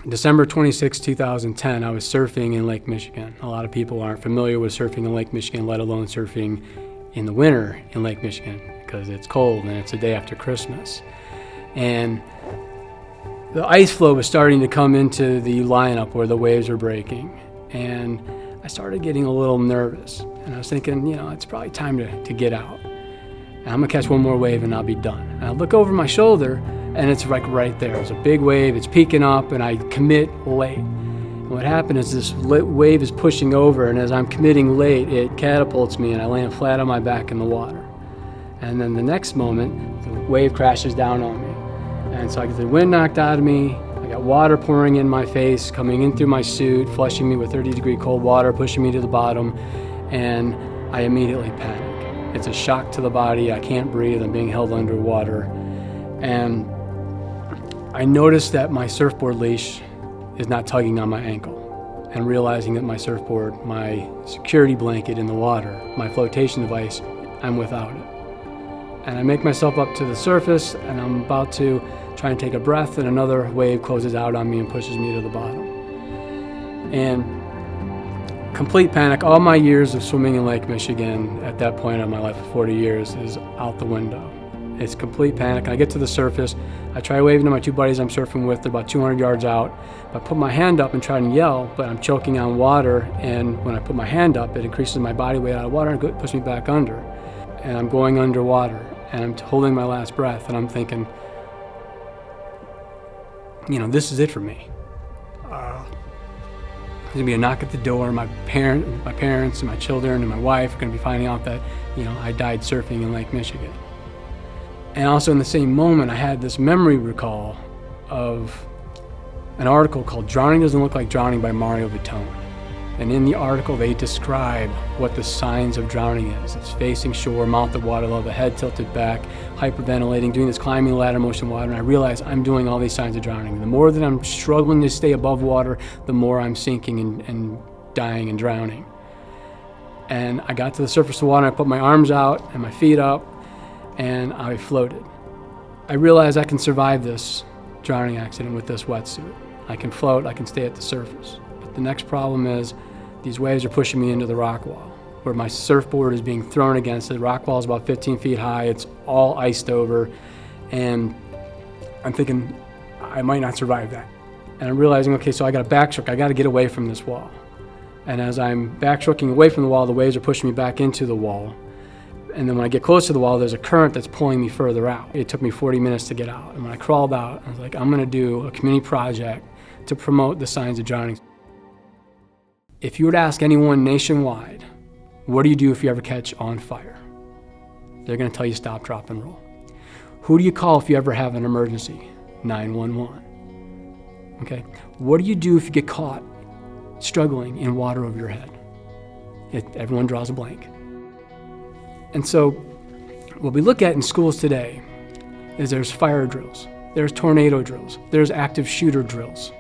December 26, 2010, I was surfing in Lake Michigan. A lot of people aren't familiar with surfing in Lake Michigan, let alone surfing in the winter in Lake Michigan, because it's cold and it's the day after Christmas. And the ice floe was starting to come into the lineup where the waves were breaking. And I started getting a little nervous. And I was thinking, it's probably time to get out. And I'm gonna catch one more wave and I'll be done. And I look over my shoulder and it's like right there. It's a big wave, it's peaking up, and I commit late. And what happened is this wave is pushing over, and as I'm committing late, it catapults me and I land flat on my back in the water. And then the next moment, the wave crashes down on me. And so I get the wind knocked out of me, I got water pouring in my face, coming in through my suit, flushing me with 30-degree cold water, pushing me to the bottom, and I immediately panic. It's a shock to the body, I can't breathe, I'm being held underwater. And I noticed that my surfboard leash is not tugging on my ankle, and realizing that my surfboard, my security blanket in the water, my flotation device, I'm without it. And I make myself up to the surface, and I'm about to try and take a breath, and another wave closes out on me and pushes me to the bottom. And complete panic. All my years of swimming in Lake Michigan at that point of my life of 40 years is out the window. It's complete panic. I get to the surface. I try waving to my two buddies I'm surfing with. They're about 200 yards out. I put my hand up and try to yell, but I'm choking on water. And when I put my hand up, it increases my body weight out of water and pushes me back under. And I'm going underwater, and I'm holding my last breath, and I'm thinking, this is it for me. There's gonna be a knock at the door. My parents and my children and my wife are gonna be finding out that, I died surfing in Lake Michigan. And also in the same moment, I had this memory recall of an article called Drowning Doesn't Look Like Drowning by Mario Vittone. And in the article, they describe what the signs of drowning is. It's facing shore, mouth at water level, head tilted back, hyperventilating, doing this climbing ladder motion water. And I realize I'm doing all these signs of drowning. The more that I'm struggling to stay above water, the more I'm sinking and dying and drowning. And I got to the surface of the water, I put my arms out and my feet up, and I floated. I realized I can survive this drowning accident with this wetsuit. I can float, I can stay at the surface. But the next problem is these waves are pushing me into the rock wall, where my surfboard is being thrown against it. The rock wall is about 15 feet high, it's all iced over, and I'm thinking I might not survive that. And I'm realizing, okay, so I got to backstroke, I got to get away from this wall. And as I'm backstroking away from the wall, the waves are pushing me back into the wall. And then when I get close to the wall, there's a current that's pulling me further out. It took me 40 minutes to get out. And when I crawled out, I was like, I'm gonna do a community project to promote the signs of drowning. If you were to ask anyone nationwide, what do you do if you ever catch on fire? They're gonna tell you stop, drop, and roll. Who do you call if you ever have an emergency? 911. Okay, what do you do if you get caught struggling in water over your head? Everyone draws a blank. And so what we look at in schools today is there's fire drills, there's tornado drills, there's active shooter drills.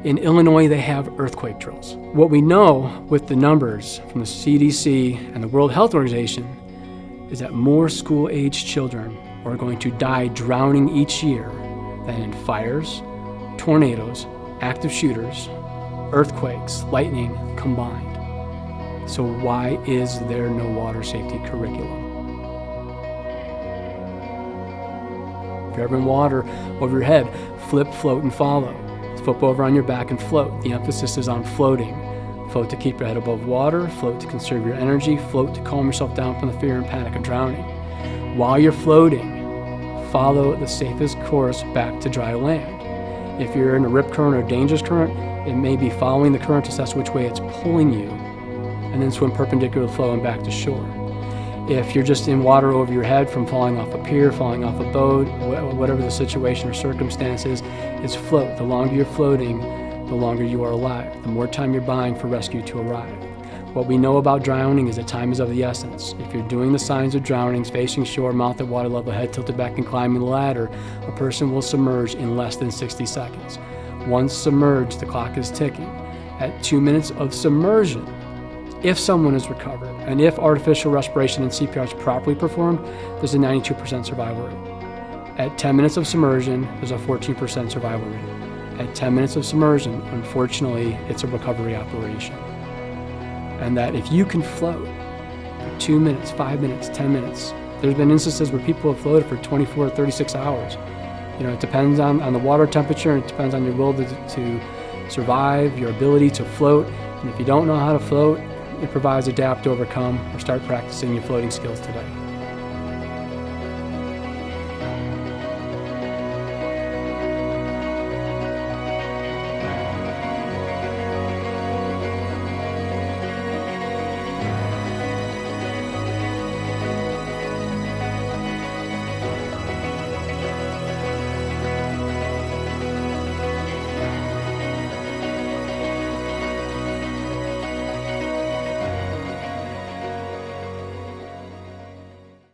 In Illinois, they have earthquake drills. What we know with the numbers from the CDC and the World Health Organization is that more school-aged children are going to die drowning each year than in fires, tornadoes, active shooters, earthquakes, lightning combined. So why is there no water safety curriculum? If you're ever in water over your head, flip, float, and follow. Flip over on your back and float. The emphasis is on floating. Float to keep your head above water, float to conserve your energy, float to calm yourself down from the fear and panic of drowning. While you're floating, follow the safest course back to dry land. If you're in a rip current or dangerous current, it may be following the current to assess which way it's pulling you, and then swim perpendicular to the flow and back to shore. If you're just in water over your head from falling off a pier, falling off a boat, whatever the situation or circumstance is, it's float. The longer you're floating, the longer you are alive, the more time you're buying for rescue to arrive. What we know about drowning is that time is of the essence. If you're doing the signs of drownings, facing shore, mouth at water level, head tilted back and climbing the ladder, a person will submerge in less than 60 seconds. Once submerged, the clock is ticking. At 2 minutes of submersion, if someone is recovered, and if artificial respiration and CPR is properly performed, there's a 92% survival rate. At 10 minutes of submersion, there's a 14% survival rate. at 10 minutes of submersion, unfortunately, it's a recovery operation. And that if you can float for 2 minutes, 5 minutes, 10 minutes, there's been instances where people have floated for 24, 36 hours. It depends on the water temperature, and it depends on your will to survive, your ability to float. And if you don't know how to float, improvise, adapt, overcome, or start practicing your floating skills today.